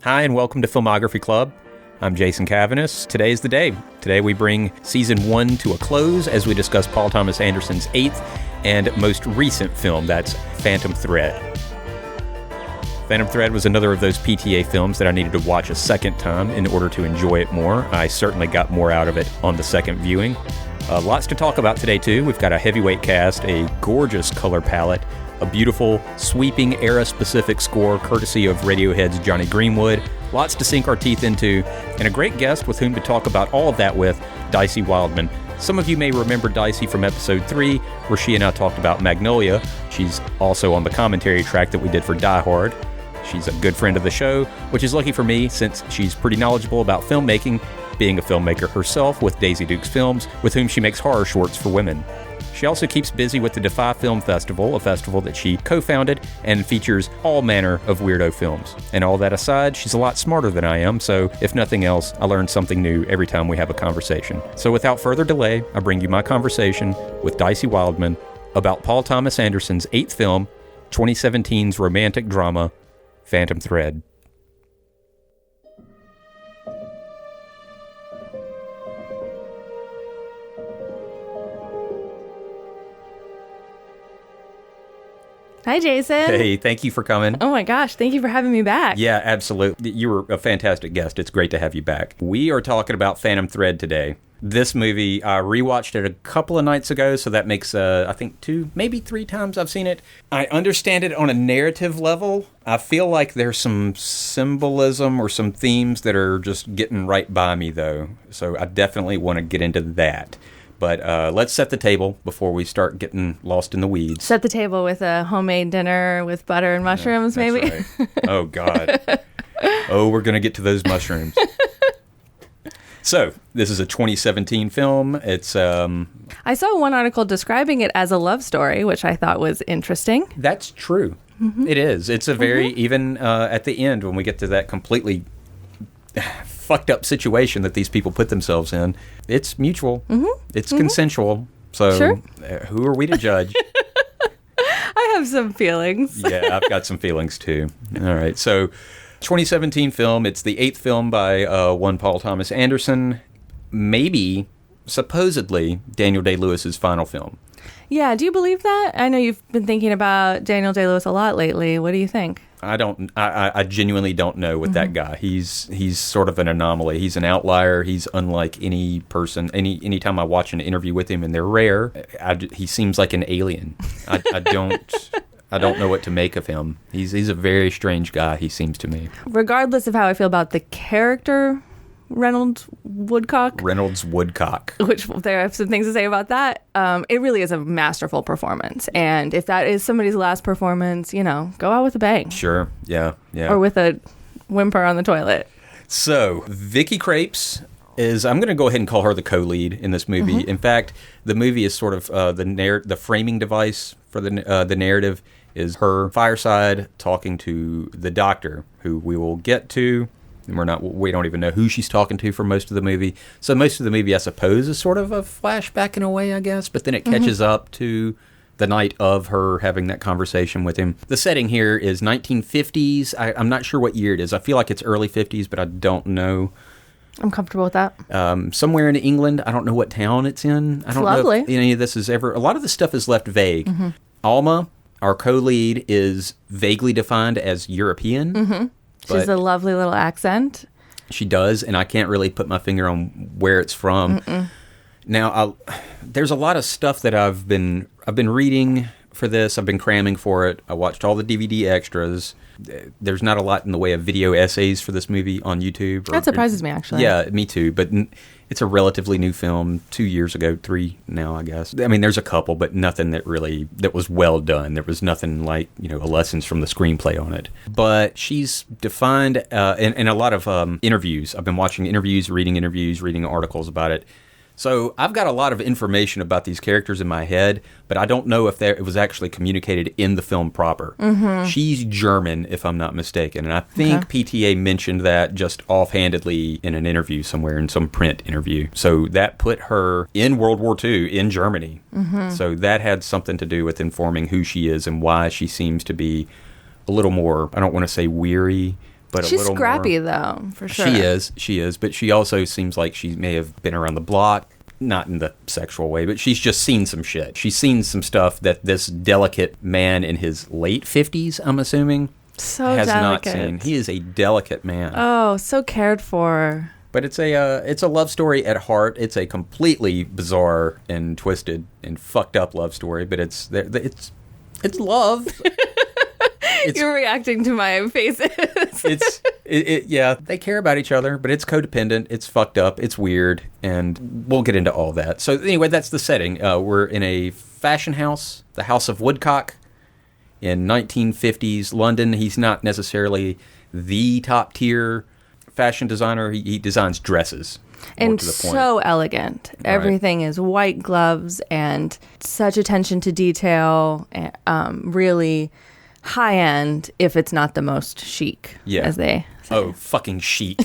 Hi, and welcome to Filmography Club. I'm Jason Cavanis. Today's the day. Today we bring Season 1 to a close as we discuss Paul Thomas Anderson's 8th and most recent film, that's Phantom Thread. Phantom Thread was another of those PTA films that I needed to watch a second time in order to enjoy it more. I certainly got more out of it on the second viewing. Lots to talk about today, too. We've got a heavyweight cast, a gorgeous color palette, a beautiful, sweeping, era-specific score courtesy of Radiohead's Johnny Greenwood, lots to sink our teeth into, and a great guest with whom to talk about all of that with, Dycee Wildman. Some of you may remember Dycee from episode 3, where she and I talked about Magnolia. She's also on the commentary track that we did for Die Hard. She's a good friend of the show, which is lucky for me since she's pretty knowledgeable about filmmaking, being a filmmaker herself with Daisy Dukes Films, with whom she makes horror shorts for women. She also keeps busy with the Defy Film Festival, a festival that she co-founded and features all manner of weirdo films. And all that aside, she's a lot smarter than I am, so if nothing else, I learn something new every time we have a conversation. So without further delay, I bring you my conversation with Dycee Wildman about Paul Thomas Anderson's 8th film, 2017's romantic drama, Phantom Thread. Hi, Jason. Hey, thank you for coming. Oh my gosh, thank you for having me back. Yeah, absolutely. You were a fantastic guest. It's great to have you back. We are talking about Phantom Thread today. This movie, I rewatched it a couple of nights ago, so that makes, I think, 2, maybe 3 times I've seen it. I understand it on a narrative level. I feel like there's some symbolism or some themes that are just getting right by me, though. So I definitely want to get into that. But let's set the table before we start getting lost in the weeds. Set the table with a homemade dinner with butter and mushrooms, That's maybe? Right. Oh, God. Oh, we're going to get to those mushrooms. So, this is a 2017 film. It's I saw one article describing it as a love story, which I thought was interesting. That's true. Mm-hmm. It is. It's a very, even at the end, when we get to that completely fucked up situation that these people put themselves in, it's mutual. Mm-hmm. It's consensual. So, sure. Who are we to judge? I have some feelings. Yeah, I've got some feelings too. All right. So, 2017 film. It's the 8th film by one Paul Thomas Anderson. Maybe, supposedly, Daniel Day-Lewis's final film. Yeah, do you believe that? I know you've been thinking about Daniel Day-Lewis a lot lately. What do you think? I genuinely don't know with that guy. He's sort of an anomaly. He's an outlier. He's unlike any person. Anytime I watch an interview with him, and they're rare, he seems like an alien. I don't know what to make of him. He's a very strange guy, he seems to me. Regardless of how I feel about the character Reynolds Woodcock, which there are some things to say about that. It really is a masterful performance, and if that is somebody's last performance, go out with a bang. Sure, yeah, or with a whimper on the toilet. So Vicky Krieps is, I'm going to go ahead and call her the co-lead in this movie. Mm-hmm. In fact, the movie is sort of the framing device for the narrative is her fireside talking to the doctor, who we will get to. We don't even know who she's talking to for most of the movie. So most of the movie, I suppose, is sort of a flashback in a way, I guess. But then it catches up to the night of her having that conversation with him. The setting here is 1950s. I'm not sure what year it is. I feel like it's early 50s, but I don't know. I'm comfortable with that. Somewhere in England. I don't know what town it's in. I don't know if any of this is ever. A lot of the stuff is left vague. Mm-hmm. Alma, our co-lead, is vaguely defined as European. Mm-hmm. She has a lovely little accent. She does, and I can't really put my finger on where it's from. Mm-mm. Now, there's a lot of stuff that I've been reading for this. I've been cramming for it. I watched all the DVD extras. There's not a lot in the way of video essays for this movie on YouTube. That surprises me, actually. Yeah, me too. But it's a relatively new film, 2 years ago, 3 now, I guess. I mean, there's a couple, but nothing that was well done. There was nothing like, lessons from the screenplay on it. But she's defined in a lot of interviews. I've been watching interviews, reading articles about it. So I've got a lot of information about these characters in my head, but I don't know if it was actually communicated in the film proper. Mm-hmm. She's German, if I'm not mistaken, and I think PTA mentioned that just offhandedly in an interview somewhere, in some print interview. So that put her in World War II in Germany. Mm-hmm. So that had something to do with informing who she is and why she seems to be a little more, I don't want to say weary, but she's a little scrappy more. though, for sure. She is, but she also seems like she may have been around the block. Not in the sexual way, but she's just seen some shit. She's seen some stuff that this delicate man in his late 50s, I'm assuming, has delicate. not seen. He is a delicate man. Oh, so cared for. But it's a love story at heart. It's a completely bizarre and twisted and fucked up love story, but it's love. You're reacting to my faces. Yeah, they care about each other, but it's codependent, it's fucked up, it's weird, and we'll get into all that. So anyway, that's the setting. We're in a fashion house, the House of Woodcock, in 1950s London. He's not necessarily the top tier fashion designer. He designs dresses. And so elegant. Right. Everything is white gloves and such attention to detail, really high end if it's not the most chic, as they say. Oh, fucking chic.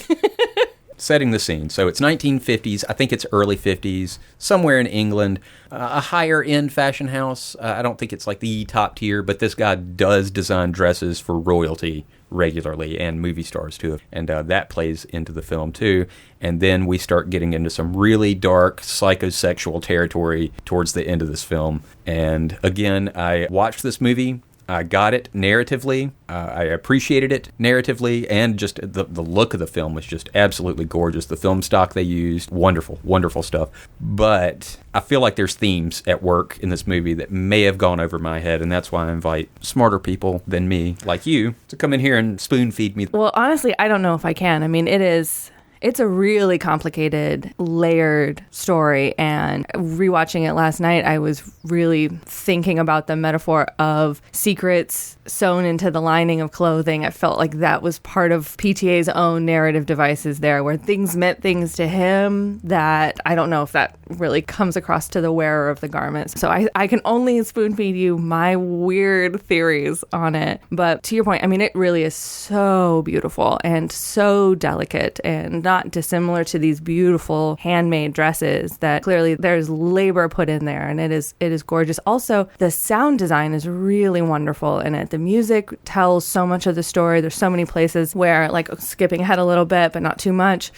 Setting the scene. So it's 1950s. I think it's early 50s, somewhere in England. A higher end fashion house. I don't think it's like the top tier, but this guy does design dresses for royalty regularly and movie stars too. And that plays into the film too. And then we start getting into some really dark psychosexual territory towards the end of this film. And again, I watched this movie. I got it narratively. I appreciated it narratively, and just the look of the film was just absolutely gorgeous. The film stock they used, wonderful, wonderful stuff. But I feel like there's themes at work in this movie that may have gone over my head, and that's why I invite smarter people than me, like you, to come in here and spoon feed me. Well, honestly, I don't know if I can. I mean, it's a really complicated, layered story, and rewatching it last night, I was really thinking about the metaphor of secrets sewn into the lining of clothing. I felt like that was part of PTA's own narrative devices there, where things meant things to him that I don't know if that really comes across to the wearer of the garments. So I can only spoon feed you my weird theories on it. But to your point, I mean, it really is so beautiful and so delicate and not dissimilar to these beautiful handmade dresses that clearly there's labor put in there, and it is gorgeous. Also, the sound design is really wonderful in it. The music tells so much of the story. There's so many places where, like, skipping ahead a little bit, but not too much,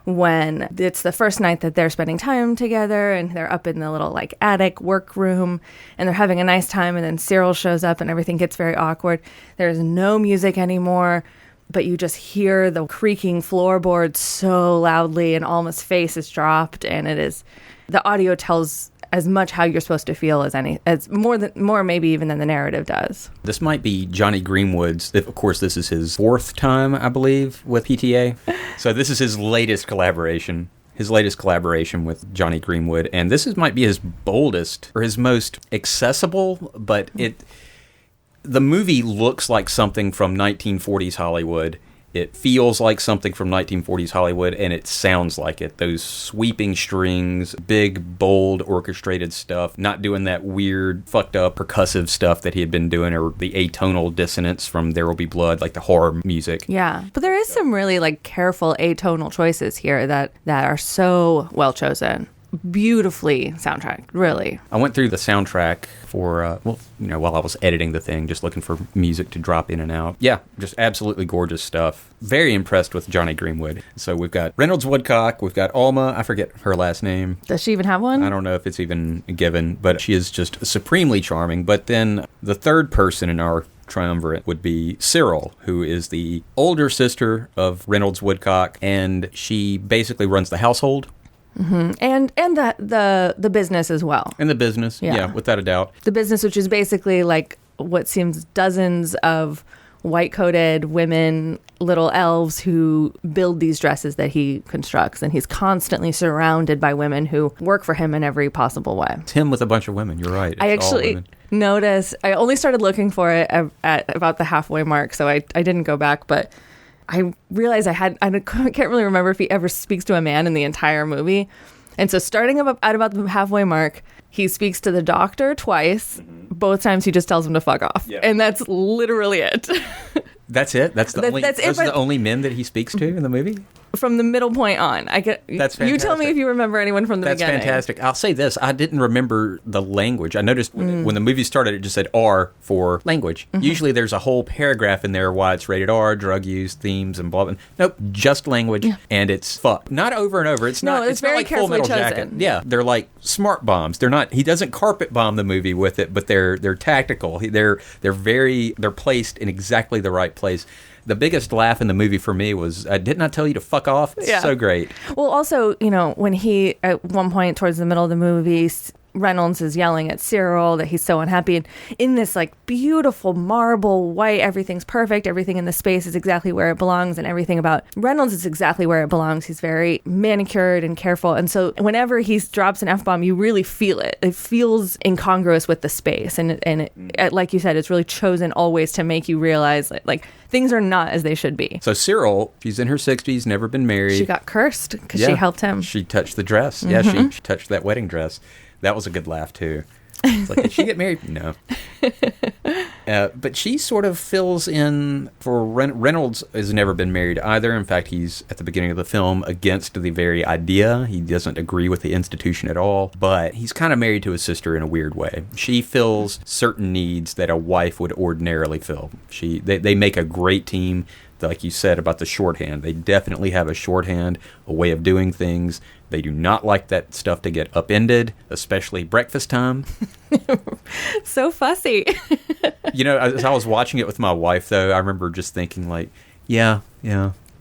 when it's the first night that they're spending time together and they're up in the little like attic workroom and they're having a nice time, and then Cyril shows up and everything gets very awkward. There's no music anymore, but you just hear the creaking floorboards so loudly, and Alma's face is dropped, and the audio tells as much how you're supposed to feel as more maybe even than the narrative does. This might be Johnny Greenwood's, of course this is his fourth time, I believe, with PTA. So this is his latest collaboration with Johnny Greenwood, and this might be his boldest or his most accessible, but the movie looks like something from 1940s Hollywood. It feels like something from 1940s Hollywood, and it sounds like it. Those sweeping strings, big, bold, orchestrated stuff, not doing that weird, fucked up, percussive stuff that he had been doing, or the atonal dissonance from There Will Be Blood, like the horror music. Yeah, but there is some really like careful atonal choices here that are so well chosen. Beautifully soundtracked, really. I went through the soundtrack for, while I was editing the thing, just looking for music to drop in and out. Yeah, just absolutely gorgeous stuff. Very impressed with Johnny Greenwood. So we've got Reynolds Woodcock, we've got Alma, I forget her last name. Does she even have one? I don't know if it's even given, but she is just supremely charming. But then the third person in our triumvirate would be Cyril, who is the older sister of Reynolds Woodcock, and she basically runs the household. Mm-hmm. And the business as well. And the business, yeah, without a doubt. The business, which is basically like what seems dozens of white-coated women, little elves who build these dresses that he constructs, and he's constantly surrounded by women who work for him in every possible way. It's him with a bunch of women, you're right. I actually noticed, I only started looking for it at about the halfway mark, so I didn't go back, but I realized I can't really remember if he ever speaks to a man in the entire movie. And so starting at about the halfway mark, he speaks to the doctor twice. Mm-hmm. Both times he just tells him to fuck off. Yeah. And that's literally it. That's it? Those are the only men that he speaks to in the movie? from the middle point on. That's fantastic. You tell me if you remember anyone from the beginning. That's fantastic. I'll say this. I didn't remember the language. I noticed when the movie started, it just said R for language. Mm-hmm. Usually there's a whole paragraph in there why it's rated R, drug use, themes, and blah, blah. Nope, just language, and it's fuck. Not over and over. It's not, it's very not like Full Metal Jacket. Yeah, they're like smart bombs. They're not, he doesn't carpet bomb the movie with it, but they're tactical. They're placed in exactly the right place. The biggest laugh in the movie for me was, didn't I tell you to fuck off? It's so great. Well, also, when he, at one point towards the middle of the movie, Reynolds is yelling at Cyril that he's so unhappy. And in this like beautiful marble white, everything's perfect. Everything in the space is exactly where it belongs. And everything about Reynolds is exactly where it belongs. He's very manicured and careful. And so whenever he drops an F-bomb, you really feel it. It feels incongruous with the space. And it, like you said, it's really chosen always to make you realize like things are not as they should be. So Cyril, she's in her 60s, never been married. She got cursed because she helped him. She touched the dress. Mm-hmm. Yeah, she touched that wedding dress. That was a good laugh, too. It's like, did she get married? No. But she sort of fills in for Reynolds has never been married either. In fact, he's, at the beginning of the film, against the very idea. He doesn't agree with the institution at all. But he's kind of married to his sister in a weird way. She fills certain needs that a wife would ordinarily fill. They make a great team. Like you said about the shorthand, they definitely have a shorthand, a way of doing things. They do not like that stuff to get upended, especially breakfast time. So fussy. As I was watching it with my wife, though, I remember just thinking like, yeah,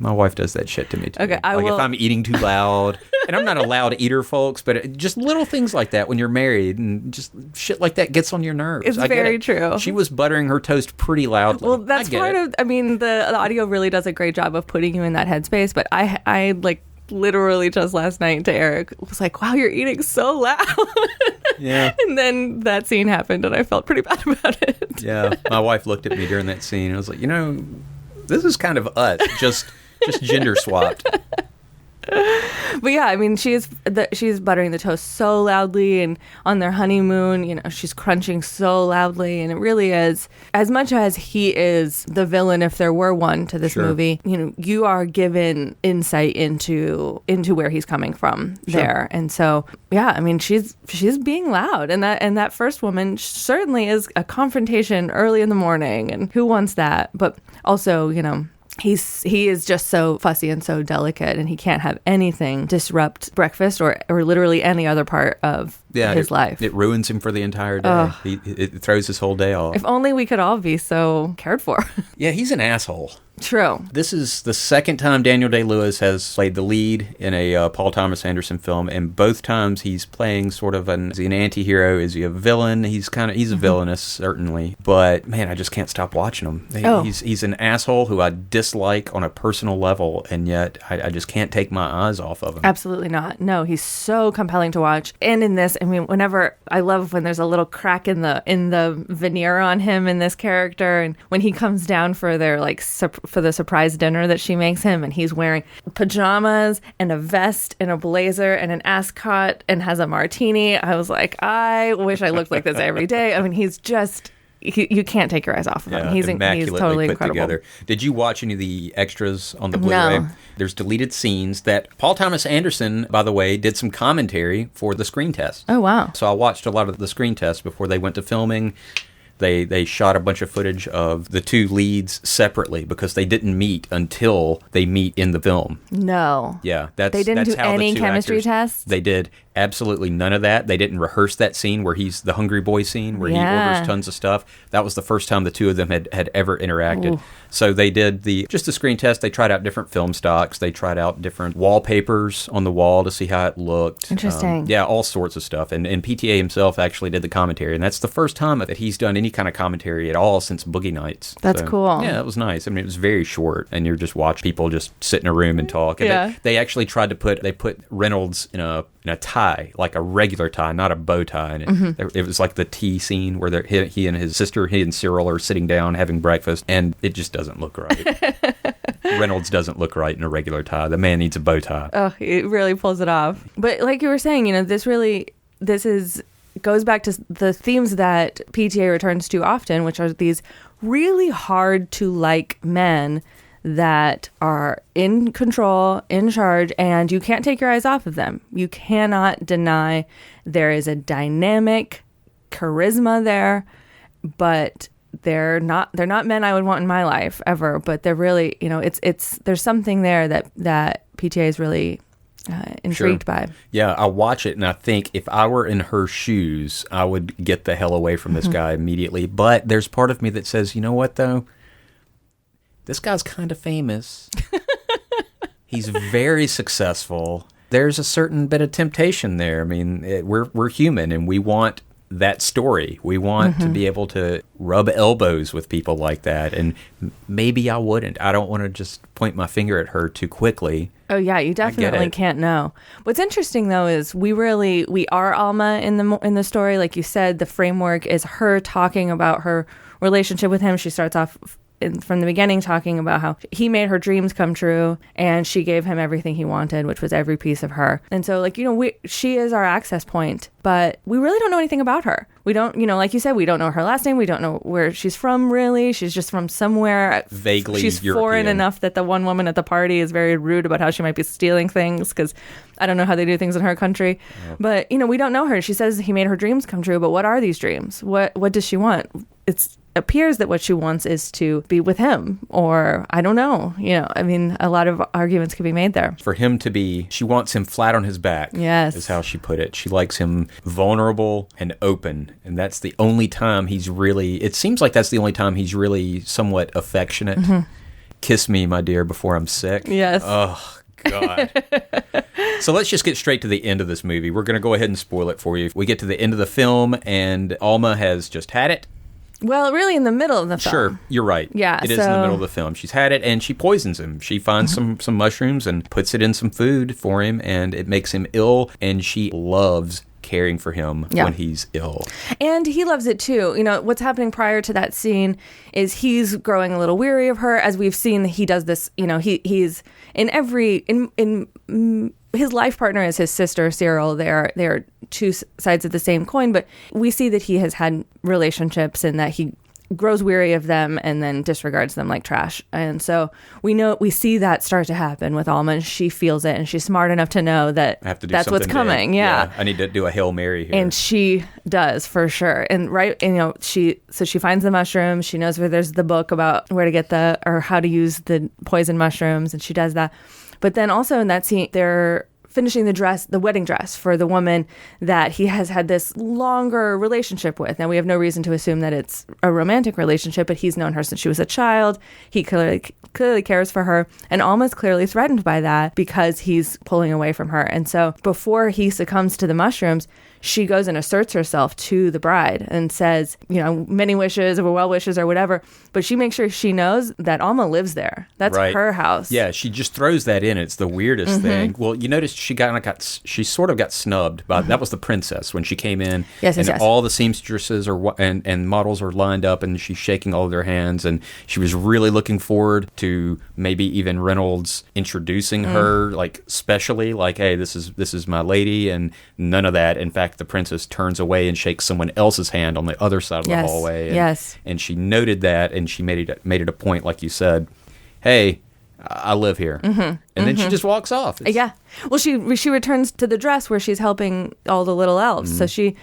my wife does that shit to me too. Okay, if I'm eating too loud, and I'm not a loud eater, folks, but just little things like that when you're married, and just shit like that gets on your nerves. It's very true. She was buttering her toast pretty loudly. Well, that's part of. I mean, the audio really does a great job of putting you in that headspace. But I like literally just last night to Eric was like, "Wow, you're eating so loud." Yeah. And then that scene happened, and I felt pretty bad about it. Yeah, my wife looked at me during that scene, and I was like, this is kind of us, just gender swapped. But yeah, I mean, she's buttering the toast so loudly, and on their honeymoon, she's crunching so loudly, and it really is, as much as he is the villain, if there were one to this movie, you are given insight into where he's coming from there, and so yeah, I mean, she's being loud, and that first woman certainly is a confrontation early in the morning, and who wants that? But also, he is just so fussy and so delicate, and he can't have anything disrupt breakfast or literally any other part of his life. It ruins him for the entire day. It throws his whole day off. If only we could all be so cared for. Yeah, he's an asshole. True. This is the second time Daniel Day-Lewis has played the lead in a Paul Thomas Anderson film, and both times he's playing sort of is he an anti-hero? Is he a villain? He's a villainous, certainly. But, man, I just can't stop watching him. He's an asshole who I dislike on a personal level, and yet I just can't take my eyes off of him. Absolutely not. No, he's so compelling to watch. And in this, I mean, I love when there's a little crack in the veneer on him in this character, and when he comes down for their, for the surprise dinner that she makes him, and he's wearing pajamas and a vest and a blazer and an ascot and has a martini. I was like, I wish I looked like this every day. I mean, he's just you can't take your eyes off of him. He's totally put incredible. Together. Did you watch any of the extras on the Blu-ray? No. There's deleted scenes that Paul Thomas Anderson, by the way, did some commentary for the screen test. Oh, wow. So I watched a lot of the screen tests before they went to filming. They shot a bunch of footage of the two leads separately because they didn't meet until they meet in the film. No. Yeah, they didn't do any chemistry tests? They did absolutely none of that. They didn't rehearse that scene where he's the hungry boy scene where he orders tons of stuff. That was the first time the two of them had ever interacted. Ooh. So they did just the screen test. They tried out different film stocks. They tried out different wallpapers on the wall to see how it looked. Interesting. All sorts of stuff. And PTA himself actually did the commentary. And that's the first time that he's done any kind of commentary at all since Boogie Nights. That's cool. Yeah, it was nice. I mean, it was very short. And you're just watching people just sit in a room and talk. And they actually tried to put Reynolds in a tie, like a regular tie, not a bow tie. And it was like the tea scene where he and his sister, he and Cyril are sitting down having breakfast, and it just doesn't look right. Reynolds doesn't look right in a regular tie. The man needs a bow tie. Oh, it really pulls it off. But like you were saying, this goes back to the themes that PTA returns to often, which are these really hard to like men that are in control, in charge, and you can't take your eyes off of them. You cannot deny there is a dynamic charisma there, but they're not men I would want in my life ever, but they're really, there's something there that PTA is really intrigued by. Yeah, I watch it and I think if I were in her shoes, I would get the hell away from this guy immediately. But there's part of me that says, you know what though? This guy's kind of famous. He's very successful. There's a certain bit of temptation there. I mean, we're human and we want that story. We want to be able to rub elbows with people like that. And maybe I wouldn't. I don't want to just point my finger at her too quickly. Oh yeah, you definitely can't know. What's interesting though is we are Alma in the story. Like you said, the framework is her talking about her relationship with him. She starts off from the beginning talking about how he made her dreams come true and she gave him everything he wanted, which was every piece of her. And so she is our access point, but we really don't know anything about her. We don't, like you said, we don't know her last name. We don't know where she's from really. She's just from somewhere. Vaguely she's European. Foreign enough that the one woman at the party is very rude about how she might be stealing things because I don't know how they do things in her country. Yeah. But, we don't know her. She says he made her dreams come true, but what are these dreams? What does she want? It appears that what she wants is to be with him, or I don't know. A lot of arguments could be made there. For him she wants him flat on his back. Yes. Is how she put it. She likes him vulnerable and open. And that's the only time it seems like that's the only time he's really somewhat affectionate. Kiss me, my dear, before I'm sick. Yes. Oh, God. So let's just get straight to the end of this movie. We're going to go ahead and spoil it for you. We get to the end of the film, and Alma has just had it. Well, really in the middle of the film. Sure, you're right. Yeah, it is in the middle of the film. She's had it, and she poisons him. She finds some mushrooms and puts it in some food for him, and it makes him ill, and she loves caring for him when he's ill. And he loves it too. What's happening prior to that scene is he's growing a little weary of her. As we've seen, he does this, he's in his life partner is his sister, Cyril. They're two sides of the same coin, but we see that he has had relationships and that he grows weary of them and then disregards them like trash. And so we see that start to happen with Alma, and she feels it, and she's smart enough to know that that's what's coming. Yeah. I need to do a Hail Mary here. And she does for sure. And she finds the mushrooms. She knows where there's the book about where to get or how to use the poison mushrooms, and she does that. But then also in that scene, they're finishing the wedding dress for the woman that he has had this longer relationship with. Now, we have no reason to assume that it's a romantic relationship, but he's known her since she was a child. He clearly cares for her, and Alma's clearly threatened by that because he's pulling away from her. And so before he succumbs to the mushrooms, she goes and asserts herself to the bride and says, many wishes or well wishes or whatever. But she makes sure she knows that Alma lives there. That's her house. Yeah, she just throws that in. It's the weirdest thing. Well, you notice she sort of got snubbed by that was the princess when she came in. Yes. All the seamstresses and models are lined up, and she's shaking all of their hands, and she was really looking forward to maybe even Reynolds introducing her, like specially, like, hey, this is my lady, and none of that. In fact, the princess turns away and shakes someone else's hand on the other side of the hallway. And she noted that, and she made it a point, like you said, hey, I live here. And then she just walks off. Yeah. Well, she returns to the dress where she's helping all the little elves. So she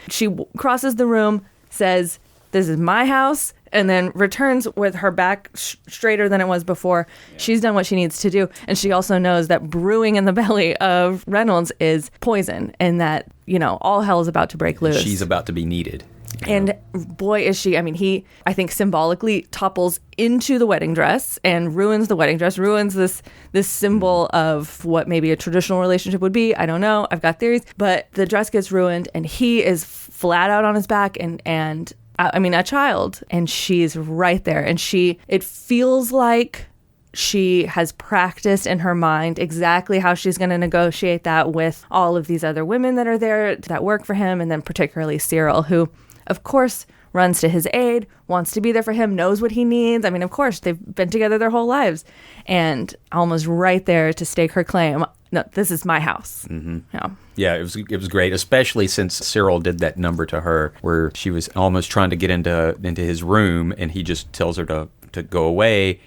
crosses the room, says, this is my house, and then returns with her back straighter than it was before. Yeah. She's done what she needs to do. And she also knows that brewing in the belly of Reynolds is poison, and that, all hell is about to break loose. She's about to be needed. And boy, is she. I mean, he, I think, symbolically topples into the wedding dress and ruins the wedding dress, ruins this symbol of what maybe a traditional relationship would be. I don't know. I've got theories. But the dress gets ruined, and he is flat out on his back and a child. And she's right there. And it feels like she has practiced in her mind exactly how she's going to negotiate that with all of these other women that are there that work for him, and then particularly Cyril, who, of course, runs to his aid, wants to be there for him, knows what he needs. I mean, of course, they've been together their whole lives. And Alma's right there to stake her claim. No, this is my house. Yeah, it was great, especially since Cyril did that number to her where she was almost trying to get into his room, and he just tells her to go away.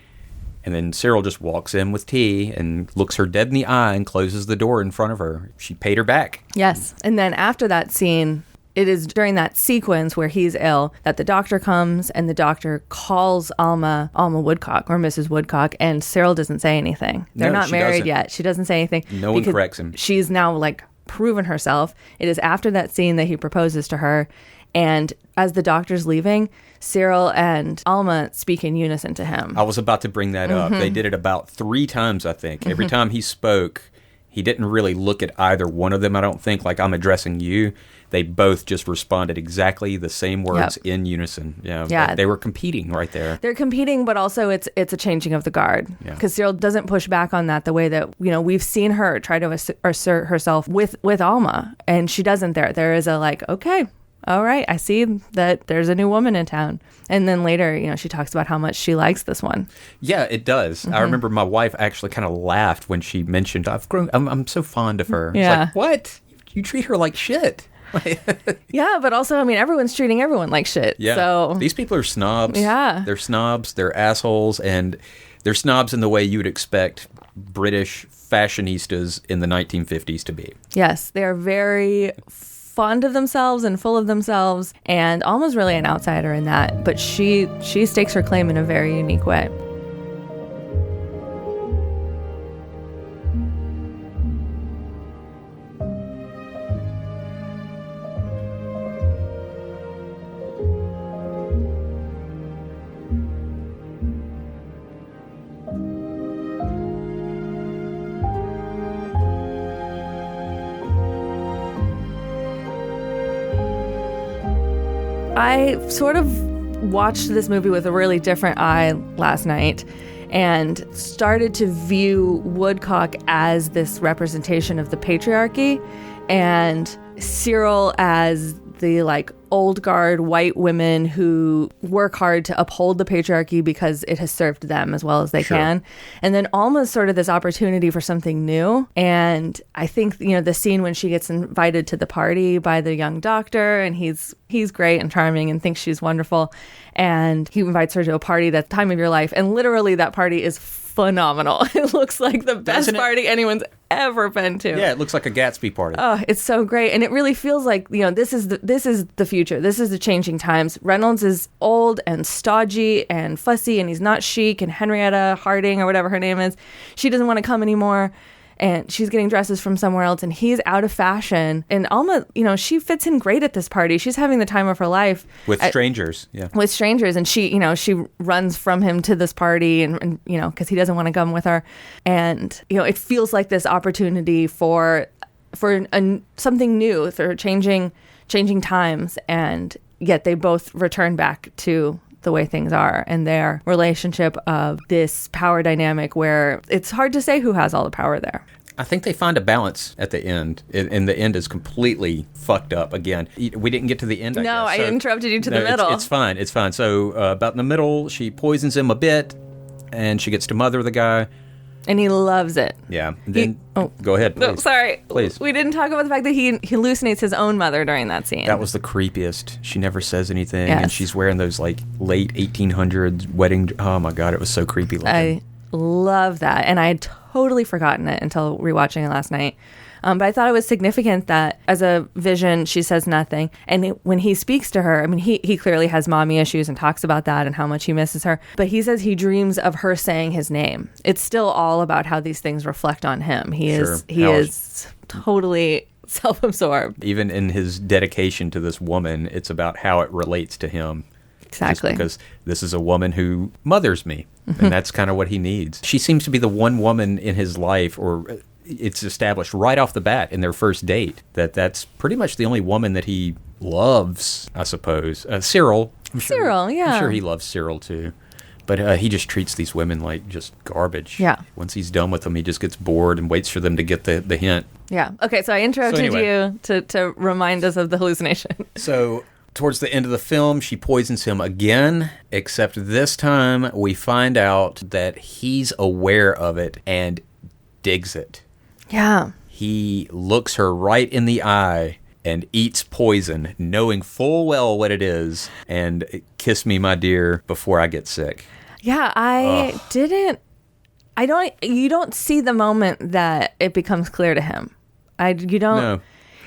And then Cyril just walks in with tea and looks her dead in the eye and closes the door in front of her. She paid her back. Yes. And then after that scene, it is during that sequence where he's ill that the doctor comes, and the doctor calls Alma Woodcock or Mrs. Woodcock, and Cyril doesn't say anything. They're not married yet. She doesn't say anything. No one corrects him. She's now like proven herself. It is after that scene that he proposes to her. And as the doctor's leaving, Cyril and Alma speak in unison to him. I was about to bring that up. They did it about 3 times, I think. Every time he spoke, he didn't really look at either one of them, I don't think, like, I'm addressing you. They both just responded exactly the same words in unison. Yeah. They were competing right there. They're competing, but also it's a changing of the guard. Because Cyril doesn't push back on that the way that, we've seen her try to assert herself with Alma. And she doesn't there. There is a like, okay, all right, I see that there's a new woman in town. And then later, she talks about how much she likes this one. Yeah, it does. I remember my wife actually kind of laughed when she mentioned, I'm so fond of her. Yeah. It's like, what? You treat her like shit. Yeah, but also, everyone's treating everyone like shit. Yeah. So these people are snobs. Yeah. They're snobs. They're assholes. And they're snobs in the way you would expect British fashionistas in the 1950s to be. Yes, they are very fond of themselves and full of themselves, and Alma's really an outsider in that, but she stakes her claim in a very unique way. I sort of watched this movie with a really different eye last night and started to view Woodcock as this representation of the patriarchy and Cyril as the old guard white women who work hard to uphold the patriarchy because it has served them as well as they can. And then Alma's sort of this opportunity for something new. And I think, the scene when she gets invited to the party by the young doctor, and he's great and charming and thinks she's wonderful. And he invites her to a party that's the time of your life. And literally that party is phenomenal. It looks like the best party anyone's ever been to. Yeah, it looks like a Gatsby party. Oh, it's so great. And it really feels like, this is the future. This is the changing times. Reynolds is old and stodgy and fussy, and he's not chic. And Henrietta Harding, or whatever her name is, she doesn't want to come anymore. And she's getting dresses from somewhere else, and he's out of fashion. And Alma, she fits in great at this party. She's having the time of her life. With strangers, yeah. With strangers. And she, she runs from him to this party and because he doesn't want to come with her. And, it feels like this opportunity for something new, for changing times. And yet they both return back to the way things are and their relationship of this power dynamic where it's hard to say who has all the power there. I think they find a balance at the end, and the end is completely fucked up again. We didn't get to the end, I guess. No, I interrupted you to the middle. It's fine. So about in the middle, she poisons him a bit, and she gets to mother the guy. And he loves it. Yeah. Then go ahead, please. No, sorry. Please. We didn't talk about the fact that he hallucinates his own mother during that scene. That was the creepiest. She never says anything, yes. And she's wearing those late 1800s wedding. Oh my God, it was so creepy looking. I love that, and I had totally forgotten it until rewatching it last night. But I thought it was significant that as a vision, she says nothing. And when he speaks to her, he clearly has mommy issues and talks about that and how much he misses her. But he says he dreams of her saying his name. It's still all about how these things reflect on him. He is totally self-absorbed. Even in his dedication to this woman, it's about how it relates to him. Exactly. Just because this is a woman who mothers me. And that's kind of what he needs. She seems to be the one woman in his life, or it's established right off the bat in their first date that's pretty much the only woman that he loves, I suppose. Cyril. Cyril, yeah. I'm sure he loves Cyril too. But he just treats these women like just garbage. Yeah. Once he's done with them, he just gets bored and waits for them to get the hint. Yeah. Okay, so I interrupted you to remind us of the hallucination. So towards the end of the film, she poisons him again, except this time we find out that he's aware of it and digs it. Yeah. He looks her right in the eye and eats poison, knowing full well what it is, and kiss me, my dear, before I get sick. Yeah, I didn't You don't see the moment that it becomes clear to him. You don't. No.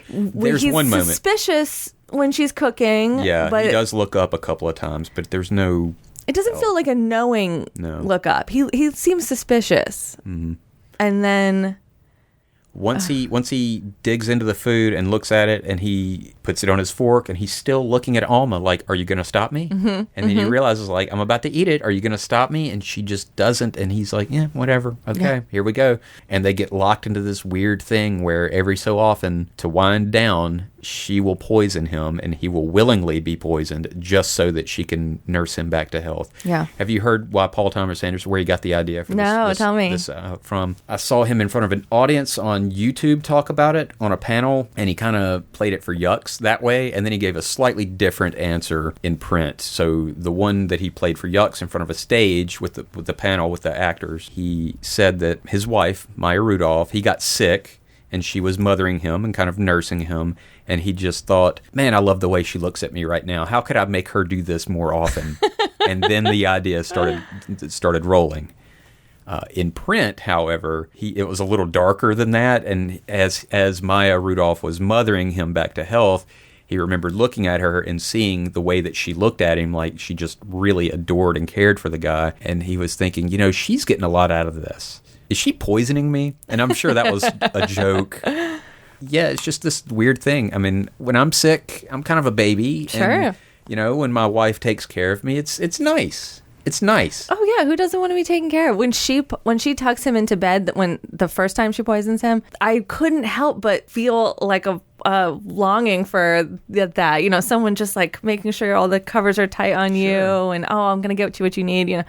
There's he's one moment. Suspicious when she's cooking. Yeah, but he does look up a couple of times, but there's no. It doesn't feel like a knowing look up. He seems suspicious, and then once he digs into the food and looks at it, and he puts it on his fork, and he's still looking at Alma like, "Are you going to stop me?" And then he realizes, like, "I'm about to eat it. Are you going to stop me?" And she just doesn't, and he's like, "Yeah, whatever. Okay, here we go." And they get locked into this weird thing where every so often, to wind down, she will poison him, and he will willingly be poisoned just so that she can nurse him back to health. Yeah. Have you heard why Paul Thomas Anderson, where he got the idea for this? No, tell me. From? I saw him in front of an audience on YouTube talk about it on a panel, and he kind of played it for yucks that way, and then he gave a slightly different answer in print. So the one that he played for yucks in front of a stage with the panel with the actors, he said that his wife, Maya Rudolph, he got sick, and she was mothering him and kind of nursing him. And he just thought, man, I love the way she looks at me right now. How could I make her do this more often? And then the idea started rolling. In print, however, it was a little darker than that. And as Maya Rudolph was mothering him back to health, he remembered looking at her and seeing the way that she looked at him, like she just really adored and cared for the guy. And he was thinking, she's getting a lot out of this. Is she poisoning me? And I'm sure that was a joke. Yeah, it's just this weird thing. I mean, when I'm sick, I'm kind of a baby. Sure. And, when my wife takes care of me, it's nice. It's nice. Oh, yeah. Who doesn't want to be taken care of? When she tucks him into bed, when the first time she poisons him, I couldn't help but feel like a longing for that. Someone just like making sure all the covers are tight on you and, I'm going to get you what you need,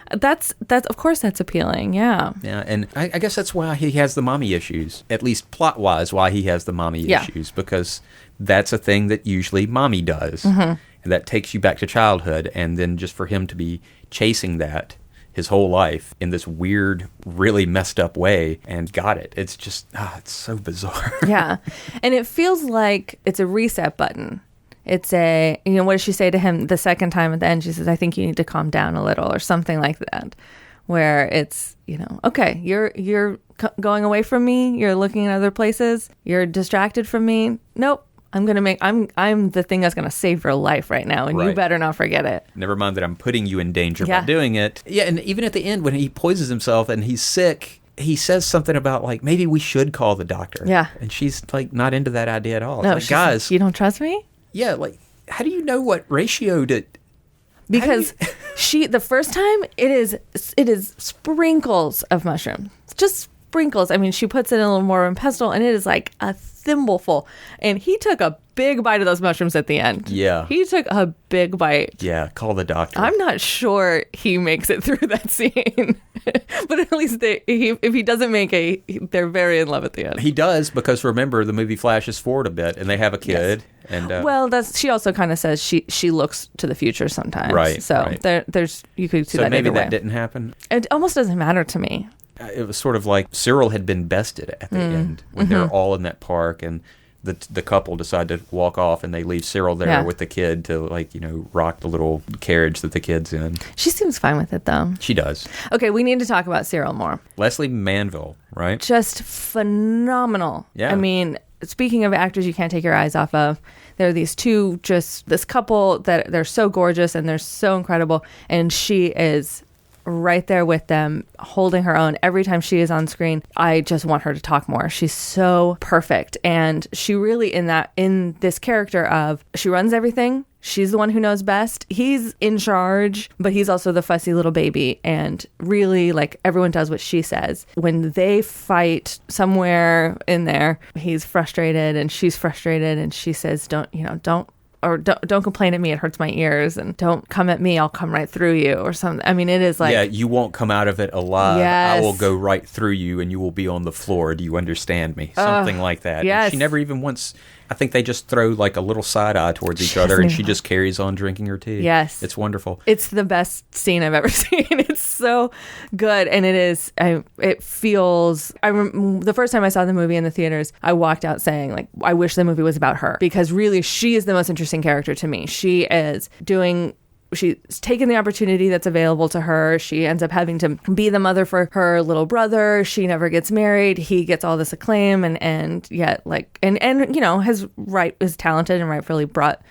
That's of course that's appealing, yeah. Yeah, and I guess that's why he has the mommy issues, at least plot-wise, why he has the mommy issues, because that's a thing that usually mommy does, and that takes you back to childhood, and then just for him to be chasing that his whole life in this weird, really messed up way and got it. It's just, it's so bizarre. Yeah, and it feels like it's a reset button. It's what does she say to him the second time at the end? She says, "I think you need to calm down a little," or something like that, where it's, okay, you're going away from me. You're looking at other places. You're distracted from me. Nope. I'm the thing that's going to save your life right now, and you better not forget it. Never mind that I'm putting you in danger by doing it. Yeah, and even at the end when he poisons himself and he's sick, he says something about, like, maybe we should call the doctor. Yeah. And she's, like, not into that idea at all. No, like, guys. You don't trust me? Yeah, like, how do you know what ratio to... Because the first time, it is sprinkles of mushrooms. It's just sprinkles. I mean, she puts it in a little more of a pestle, and it is like a thimbleful. And he took a big bite of those mushrooms at the end. Yeah. He took a big bite. Yeah, call the doctor. I'm not sure he makes it through that scene. But at least if he doesn't make they're very in love at the end. He does, because remember, the movie flashes forward a bit, and they have a kid. Yes. And she also kind of says she looks to the future sometimes. Right. So there's you could see that. So maybe that way. didn't happen. It almost doesn't matter to me. It was sort of like Cyril had been bested at the end when they're all in that park, and the couple decide to walk off, and they leave Cyril there with the kid to, rock the little carriage that the kid's in. She seems fine with it, though. She does. Okay, we need to talk about Cyril more. Leslie Manville, right? Just phenomenal. Yeah. I mean, speaking of actors you can't take your eyes off of, there are these two, just this couple that they're so gorgeous and they're so incredible, and she is right there with them, holding her own. Every time she is on screen, I just want her to talk more. She's so perfect. And she really, in this character of, she runs everything. She's the one who knows best. He's in charge, but he's also the fussy little baby. And really, everyone does what she says. When they fight somewhere in there, he's frustrated and she's frustrated, and she says, don't complain at me, it hurts my ears, and don't come at me, I'll come right through you, or something. I mean, it is like... Yeah, you won't come out of it alive. Yes. I will go right through you, and you will be on the floor. Do you understand me? Something like that. Yes. And she never even once... I think they just throw a little side eye towards each other, and she just carries on drinking her tea. Yes. It's wonderful. It's the best scene I've ever seen. It's so good. And it is, it feels, the first time I saw the movie in the theaters, I walked out saying, I wish the movie was about her, because really she is the most interesting character to me. She is doing she's taken the opportunity that's available to her. She ends up having to be the mother for her little brother. She never gets married. He gets all this acclaim and yet and you know, is talented and rightfully brought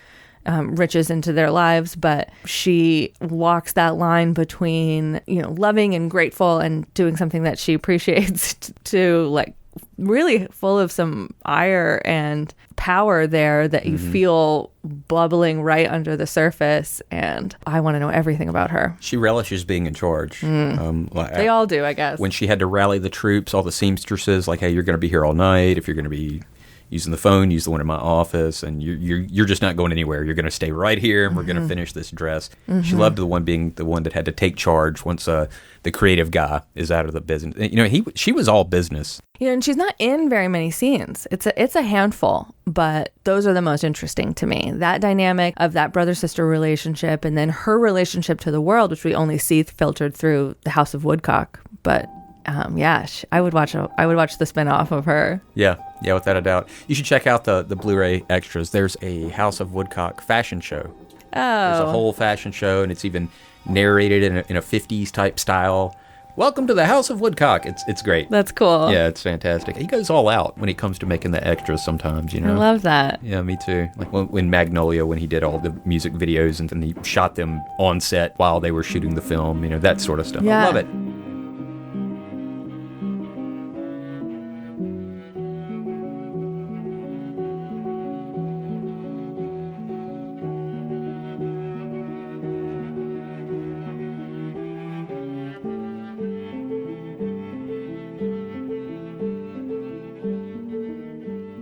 riches into their lives, but she walks that line between, you know, loving and grateful and doing something that she appreciates to like really full of some ire and power there that you feel bubbling right under the surface. And I want to know everything about her. She relishes being in charge. They all do, I guess. When she had to rally the troops, all the seamstresses, like, hey, you're going to be here all night. If you're going to be using the phone, use the one in my office, and you're just not going anywhere. You're going to stay right here, and we're going to finish this dress. She loved the one being the one that had to take charge once the creative guy is out of the business. You know, she was all business. You know, and she's not in very many scenes. It's a handful, but those are the most interesting to me. That dynamic of that brother-sister relationship, and then her relationship to the world, which we only see filtered through the House of Woodcock. But I would watch the spinoff of her. Yeah, without a doubt. You should check out the Blu-ray extras. There's a House of Woodcock fashion show. There's a whole fashion show, and it's even narrated in a 50s type style. Welcome to the House of Woodcock. It's great. That's cool. Yeah, it's fantastic. He goes all out when it comes to making the extras sometimes, you know. I love that. Yeah, me too. Like when Magnolia, when he did all the music videos and then he shot them on set while they were shooting the film, you know, that sort of stuff. Yeah. I love it.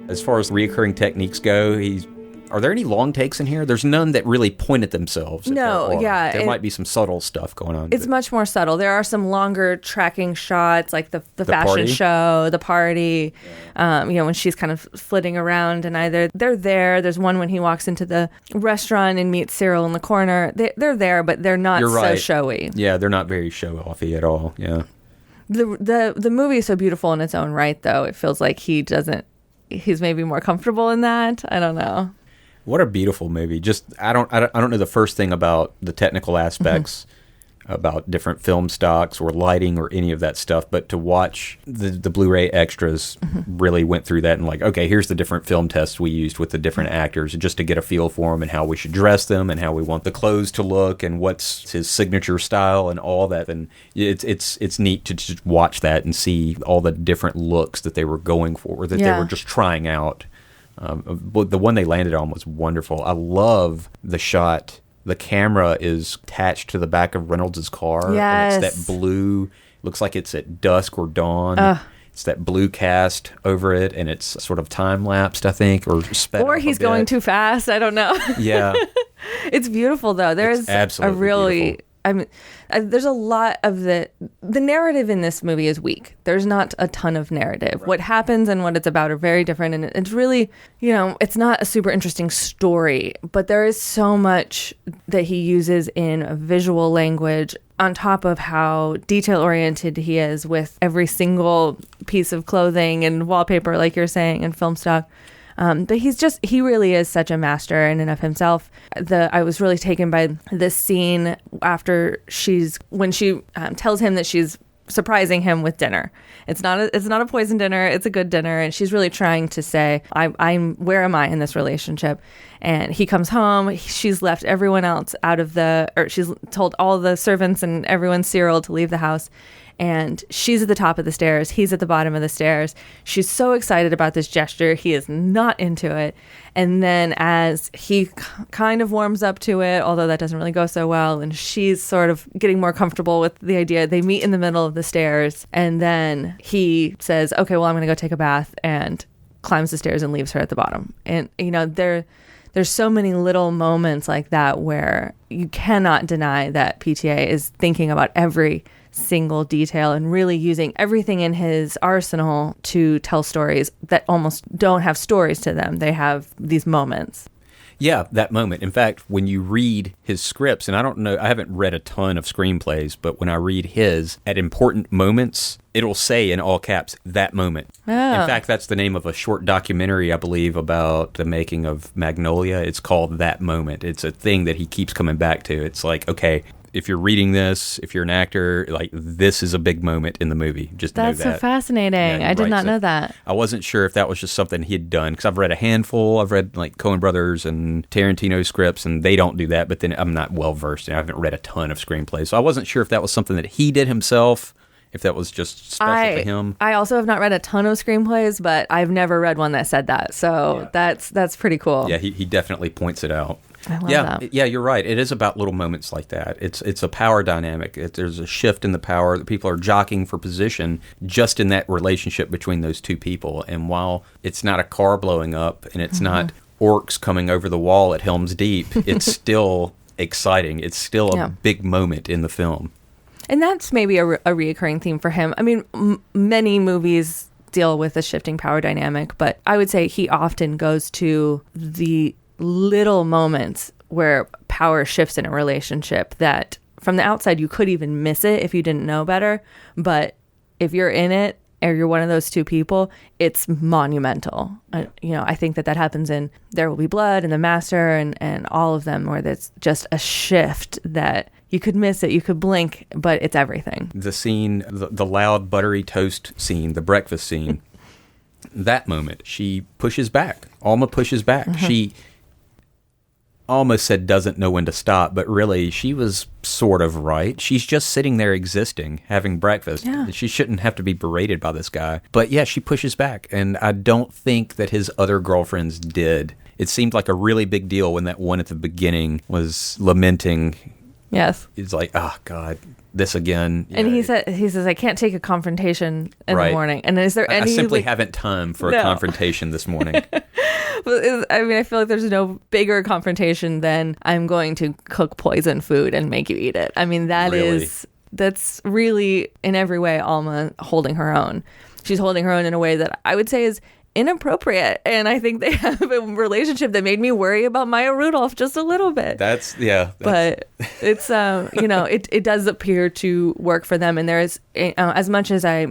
As far as reoccurring techniques go, are there any long takes in here? There's none that really point at themselves. No, yeah. There might be some subtle stuff going on. It's much more subtle. There are some longer tracking shots, like the fashion party? show, the party, you know, when she's kind of flitting around and either they're there. There's one when he walks into the restaurant and meets Cyril in the corner. They're there, but they're not so showy. Yeah, they're not very show-offy at all, yeah. The movie is so beautiful in its own right, though. It feels like he's maybe more comfortable in that. I don't know. What a beautiful movie. Just I don't know the first thing about the technical aspects about different film stocks or lighting or any of that stuff, but to watch the Blu-ray extras really went through that and like, okay, here's the different film tests we used with the different actors just to get a feel for them and how we should dress them and how we want the clothes to look and what's his signature style and all that. And it's neat to just watch that and see all the different looks that they were going for, that they were just trying out. The one they landed on was wonderful. I love the shot. The camera is attached to the back of Reynolds' car. Yes. And it's that blue, looks like it's at dusk or dawn. It's that blue cast over it, and it's sort of time-lapsed, I think, or sped up or he's going too fast. I don't know. Yeah. It's beautiful, though. There's absolutely a really... beautiful. I mean, there's a lot of the narrative in this movie is weak. There's not a ton of narrative. Right. What happens and what it's about are very different. And it's really, you know, it's not a super interesting story, but there is so much that he uses in visual language on top of how detail oriented he is with every single piece of clothing and wallpaper, like you're saying, and film stock. But he really is such a master in and of himself. I was really taken by this scene after when she tells him that she's surprising him with dinner. It's not a poison dinner. It's a good dinner. And she's really trying to say, where am I in this relationship? And he comes home. She's left everyone else she's told all the servants and everyone, Cyril, to leave the house. And she's at the top of the stairs. He's at the bottom of the stairs. She's so excited about this gesture. He is not into it. And then as he kind of warms up to it, although that doesn't really go so well, and she's sort of getting more comfortable with the idea, they meet in the middle of the stairs. And then he says, okay, well, I'm going to go take a bath, and climbs the stairs and leaves her at the bottom. And, you know, there's so many little moments like that where you cannot deny that PTA is thinking about every single detail and really using everything in his arsenal to tell stories that almost don't have stories to them. They have these moments. Yeah, that moment. In fact, when you read his scripts, and I don't know, I haven't read a ton of screenplays, but when I read his, at important moments, it'll say in all caps, that moment. Oh. In fact, that's the name of a short documentary, I believe, about the making of Magnolia. It's called That Moment. It's a thing that he keeps coming back to. It's like, okay, if you're reading this, if you're an actor, like, this is a big moment in the movie. Just know that. That's so fascinating. Yeah, I did not know that. I wasn't sure if that was just something he had done, because I've read a handful. I've read, like, Coen Brothers and Tarantino scripts, and they don't do that, but then I'm not well-versed, and I haven't read a ton of screenplays. So I wasn't sure if that was something that he did himself, if that was just special to him. I also have not read a ton of screenplays, but I've never read one that said that. So that's pretty cool. Yeah, he definitely points it out. I love that. Yeah, you're right. It is about little moments like that. It's a power dynamic. There's a shift in the power. The people are jockeying for position just in that relationship between those two people. And while it's not a car blowing up and it's not orcs coming over the wall at Helm's Deep, it's still exciting. It's still a big moment in the film. And that's maybe a reoccurring theme for him. I mean, many movies deal with a shifting power dynamic, but I would say he often goes to the little moments where power shifts in a relationship that from the outside you could even miss it if you didn't know better, but if you're in it or you're one of those two people, it's monumental. I think that happens in There Will Be Blood and The Master and all of them, where there's just a shift that you could miss it, you could blink, but it's everything. The scene, the loud buttery toast scene, the breakfast scene, that moment, she pushes back. Alma pushes back. She almost said doesn't know when to stop, but really she was sort of right. She's just sitting there existing, having breakfast. Yeah. She shouldn't have to be berated by this guy. But yeah, she pushes back, and I don't think that his other girlfriends did. It seemed like a really big deal when that one at the beginning was lamenting. Yes. It's like, oh God, this again. And he says, I can't take a confrontation in the morning. And is there any... I simply haven't time for a confrontation this morning. I feel like there's no bigger confrontation than I'm going to cook poison food and make you eat it. I mean, that's really in every way Alma holding her own. She's holding her own in a way that I would say is inappropriate, and I think they have a relationship that made me worry about Maya Rudolph just a little bit. But it's it does appear to work for them, and there is as much as I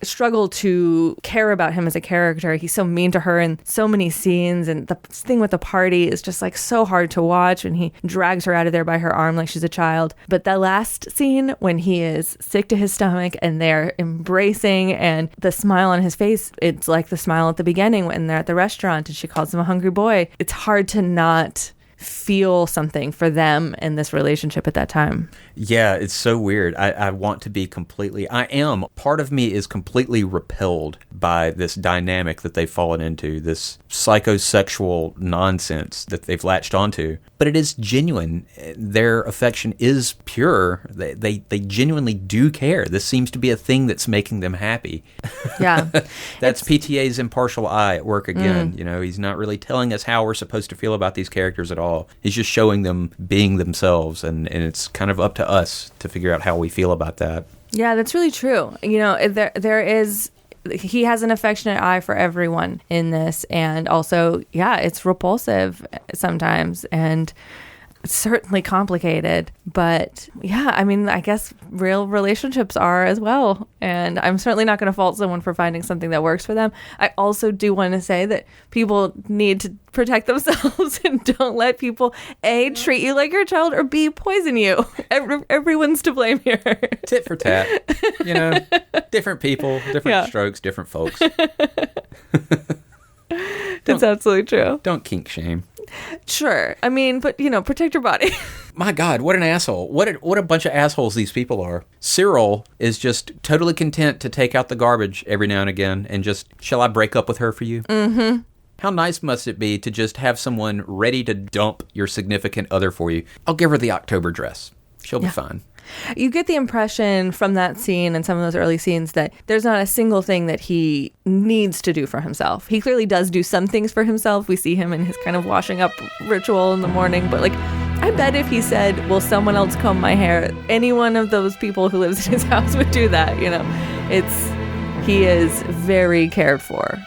struggle to care about him as a character, he's so mean to her in so many scenes, and the thing with the party is just like so hard to watch when he drags her out of there by her arm like she's a child. But the last scene when he is sick to his stomach and they're embracing, and the smile on his face, it's like the smile at the beginning when they're at the restaurant and she calls him a hungry boy. It's hard to not feel something for them in this relationship at that time. Yeah, it's so weird. I want to be part of me is completely repelled by this dynamic that they've fallen into, this psychosexual nonsense that they've latched onto. But it is genuine. Their affection is pure. They genuinely do care. This seems to be a thing that's making them happy. Yeah. That's PTA's impartial eye at work again. He's not really telling us how we're supposed to feel about these characters at all. He's just showing them being themselves, and it's kind of up to us to figure out how we feel about that. Yeah, that's really true. There is... He has an affectionate eye for everyone in this, and also, it's repulsive sometimes, and certainly complicated, but I guess real relationships are as well, and I'm certainly not going to fault someone for finding something that works for them. I also do want to say that people need to protect themselves and don't let people A, treat you like your child, or B, poison you. Everyone's to blame here. Tit for tat. Different people, different strokes, different folks. That's absolutely true. Don't kink shame. Sure. I mean, but, protect your body. My God, what an asshole. What a bunch of assholes these people are. Cyril is just totally content to take out the garbage every now and again and just, shall I break up with her for you? Mm-hmm. How nice must it be to just have someone ready to dump your significant other for you? I'll give her the October dress. She'll be fine. You get the impression from that scene and some of those early scenes that there's not a single thing that he needs to do for himself. He clearly does do some things for himself. We see him in his kind of washing up ritual in the morning. But I bet if he said, will someone else comb my hair, any one of those people who lives in his house would do that. He is very cared for.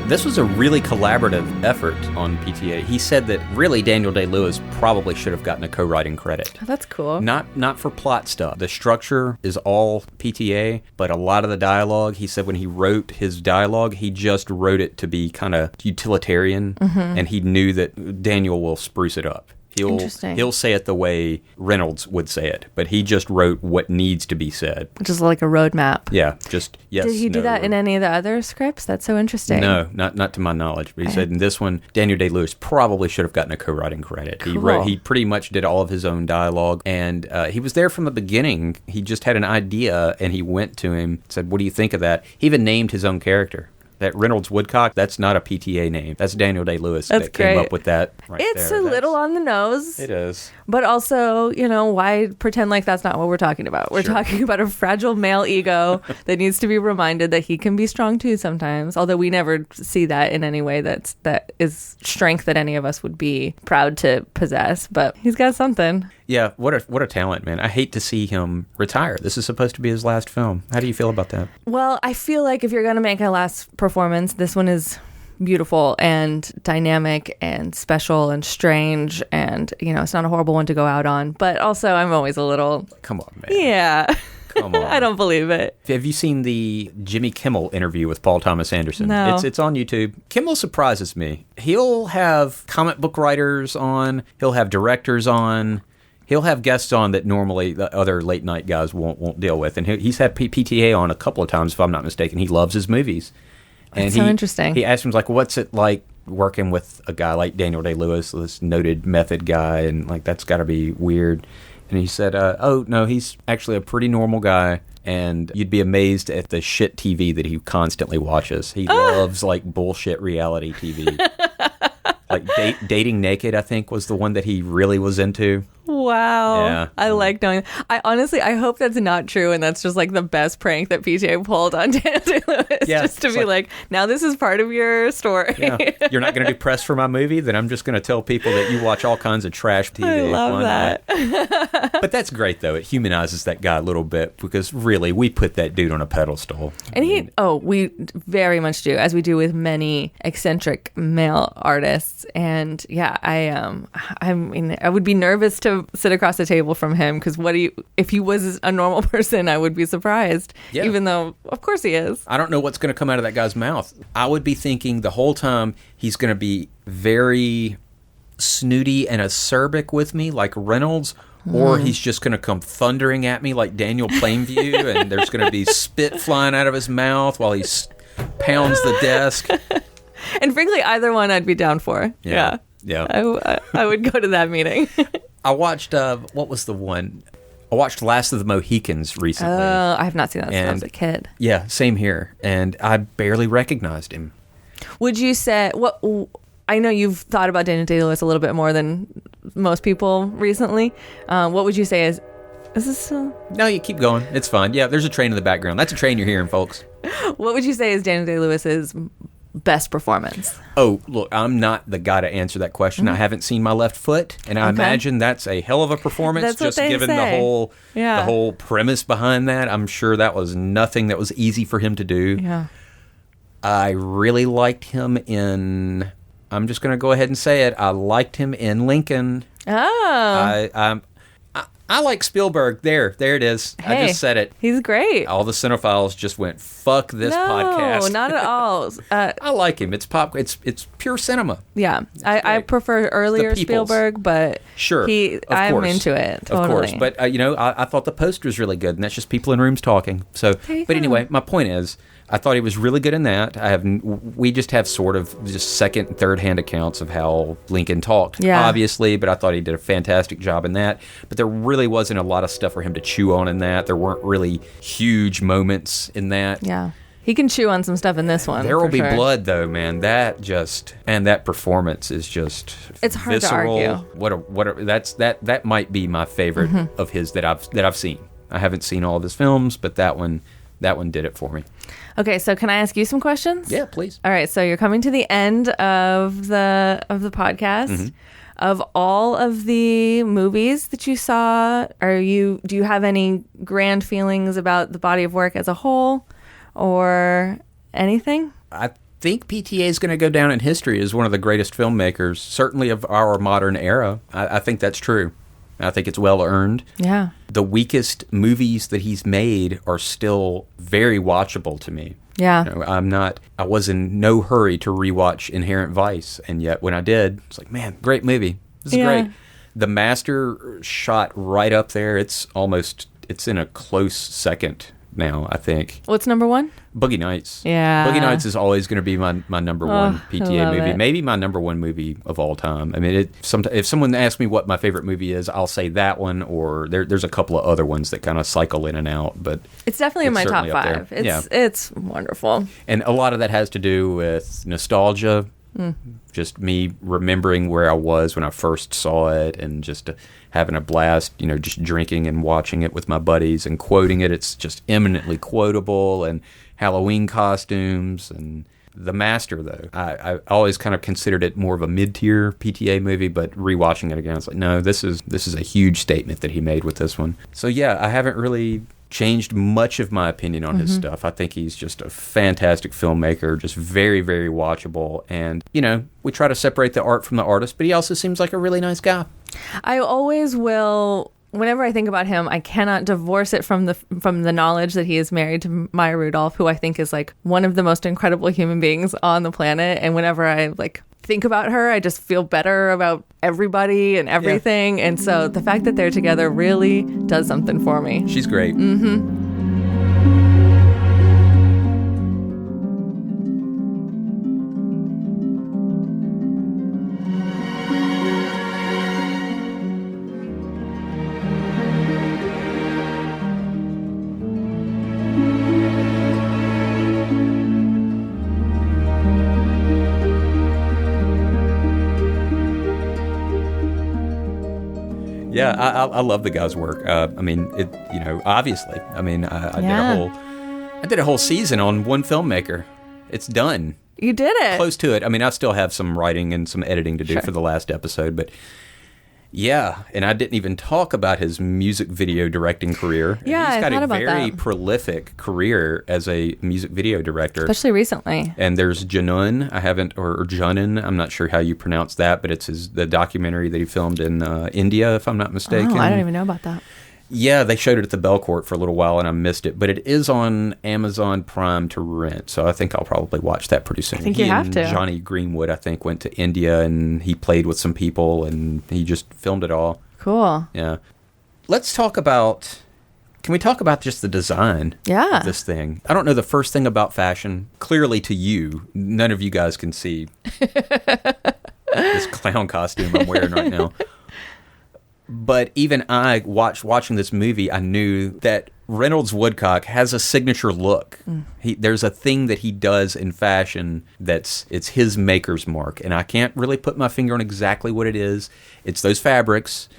This was a really collaborative effort on PTA. He said that really Daniel Day-Lewis probably should have gotten a co-writing credit. Oh, that's cool. Not for plot stuff. The structure is all PTA, but a lot of the dialogue, he said when he wrote his dialogue, he just wrote it to be kind of utilitarian, and he knew that Daniel will spruce it up. He'll say it the way Reynolds would say it, but he just wrote what needs to be said. Which is like a roadmap. Yeah, just yes. Did he do that in any of the other scripts? That's so interesting. No, not to my knowledge. But he said in this one, Daniel Day-Lewis probably should have gotten a co-writing credit. Cool. He pretty much did all of his own dialogue, and he was there from the beginning. He just had an idea, and he went to him, said, "What do you think of that?" He even named his own character. That Reynolds Woodcock, that's not a PTA name. That's Daniel Day-Lewis that came up with that right there. It's a little on the nose. It is. But also, why pretend like that's not what we're talking about? We're talking about a fragile male ego that needs to be reminded that he can be strong too sometimes. Although we never see that in any way that is strength that any of us would be proud to possess. But he's got something. Yeah, what a talent, man. I hate to see him retire. This is supposed to be his last film. How do you feel about that? Well, I feel like if you're going to make a last performance, this one is beautiful and dynamic and special and strange, and it's not a horrible one to go out on. But also, I'm always a little... Come on, man. Yeah. Come on. I don't believe it. Have you seen the Jimmy Kimmel interview with Paul Thomas Anderson? No. It's on YouTube. Kimmel surprises me. He'll have comic book writers on. He'll have directors on. He'll have guests on that normally the other late night guys won't deal with, and he's had PTA on a couple of times, if I'm not mistaken. He loves his movies. And That's so interesting. He asked him, like, what's it like working with a guy like Daniel Day-Lewis, this noted method guy, and like that's got to be weird. And he said, "Oh no, he's actually a pretty normal guy." And you'd be amazed at the shit TV that he constantly watches. He loves like bullshit reality TV. Like Dating Naked, I think, was the one that he really was into. Wow. Yeah. I like knowing. I hope that's not true, and that's just like the best prank that PTA pulled on Daniel Day-Lewis. Yeah, just to be like, now this is part of your story. Yeah. You're not going to do press for my movie? Then I'm just going to tell people that you watch all kinds of trash TV. I love that. But that's great, though. It humanizes that guy a little bit, because really, we put that dude on a pedestal. And we very much do, as we do with many eccentric male artists. And yeah, I would be nervous to sit across the table from him, because if he was a normal person, I would be surprised. Yeah. Even though, of course, he is. I don't know what's going to come out of that guy's mouth. I would be thinking the whole time he's going to be very snooty and acerbic with me, like Reynolds, or he's just going to come thundering at me like Daniel Plainview, and there's going to be spit flying out of his mouth while he pounds the desk. And frankly, either one I'd be down for. Yeah. I would go to that meeting. I watched, what was the one? I watched Last of the Mohicans recently. I have not seen that since I was a kid. Yeah, same here. And I barely recognized him. Would you say, I know you've thought about Daniel Day-Lewis a little bit more than most people recently. What would you say is this... No, you keep going. It's fine. Yeah, there's a train in the background. That's a train you're hearing, folks. What would you say is Daniel Day-Lewis's best performance? Oh, look, I'm not the guy to answer that question. Mm-hmm. I haven't seen My Left Foot, and I imagine that's a hell of a performance. That's just what they given say. the whole premise behind that. I'm sure that was nothing that was easy for him to do. Yeah. I really liked him in... I'm just going to go ahead and say it. I liked him in Lincoln. Oh. I like Spielberg. There it is. Hey, I just said it. He's great. All the cinephiles just went, fuck this podcast. No, not at all. I like him. It's pop. It's pure cinema. Yeah. I prefer earlier Spielberg, but sure, I'm into it. Totally. Of course. But, I thought the poster was really good, and that's just people in rooms talking. So, but anyway, my point is, I thought he was really good in that. We just have sort of just second and third hand accounts of how Lincoln talked, obviously, but I thought he did a fantastic job in that. But there really wasn't a lot of stuff for him to chew on in that. There weren't really huge moments in that. Yeah. He can chew on some stuff in this one. There will be blood, though, man. That performance is just it's hard visceral. To argue. That might be my favorite of his that I've seen. I haven't seen all of his films, but that one did it for me. Okay, so can I ask you some questions? Yeah, please. All right, so you're coming to the end of the podcast. Mm-hmm. Of all of the movies that you saw, do you have any grand feelings about the body of work as a whole, or anything? I think PTA is going to go down in history as one of the greatest filmmakers, certainly of our modern era. I think that's true. I think it's well earned. Yeah. The weakest movies that he's made are still very watchable to me. Yeah. You know, I was in no hurry to rewatch Inherent Vice, and yet when I did, it's like, man, great movie. This is great. The Master shot right up there. It's in a close second now, I think. What's number one? Boogie Nights. Yeah. Boogie Nights is always going to be my number one PTA movie. It. Maybe my number one movie of all time. I mean, if someone asks me what my favorite movie is, I'll say that one, or there's a couple of other ones that kind of cycle in and out. But it's definitely in my top 5. It's wonderful. And a lot of that has to do with nostalgia. Just me remembering where I was when I first saw it, and just having a blast, you know, just drinking and watching it with my buddies and quoting it. It's just eminently quotable, and Halloween costumes. And The Master, though, I always kind of considered it more of a mid-tier PTA movie, but rewatching it again, it's like, no, this is a huge statement that he made with this one. So yeah, I haven't really changed much of my opinion on his stuff. I think he's just a fantastic filmmaker, just very, very watchable. And, you know, we try to separate the art from the artist, but he also seems like a really nice guy. I always will. Whenever I think about him, I cannot divorce it from the knowledge that he is married to Maya Rudolph, who I think is like one of the most incredible human beings on the planet. And whenever I think about her, I just feel better about everybody and everything. Yeah. And so the fact that they're together really does something for me. She's great. Yeah, I love the guy's work. I mean, obviously. I mean, I did a whole season on one filmmaker. It's done. You did it. Close to it. I mean, I still have some writing and some editing to do for the last episode, but yeah, and I didn't even talk about his music video directing career. Yeah, he's got I thought a about very that. Prolific career as a music video director, especially recently. And there's Janun, or Janun, I'm not sure how you pronounce that, but it's the documentary that he filmed in India, if I'm not mistaken. Oh, I don't even know about that. Yeah, they showed it at the Belcourt for a little while, and I missed it. But it is on Amazon Prime to rent, so I think I'll probably watch that pretty soon. I think you have to. Johnny Greenwood, I think, went to India, and he played with some people, and he just filmed it all. Cool. Yeah. Let's talk about... Can we talk about just the design of this thing? I don't know the first thing about fashion. Clearly to you, none of you guys can see this clown costume I'm wearing right now. But even I, watching this movie, I knew that Reynolds Woodcock has a signature look. There's a thing that he does in fashion it's his maker's mark. And I can't really put my finger on exactly what it is. It's those fabrics.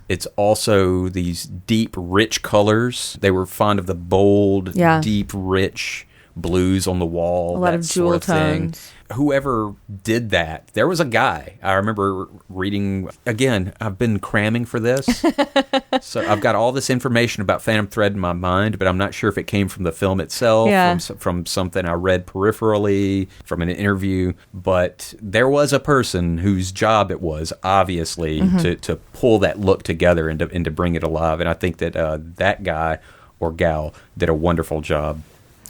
It's also these deep, rich colors. They were fond of the bold, deep, rich blues on the wall. A lot of jewel tones. Whoever did that, there was a guy. I remember reading, again, I've been cramming for this. So I've got all this information about Phantom Thread in my mind, but I'm not sure if it came from the film itself, from something I read peripherally, from an interview. But there was a person whose job it was, obviously, to pull that look together and to bring it alive. And I think that that guy or gal did a wonderful job.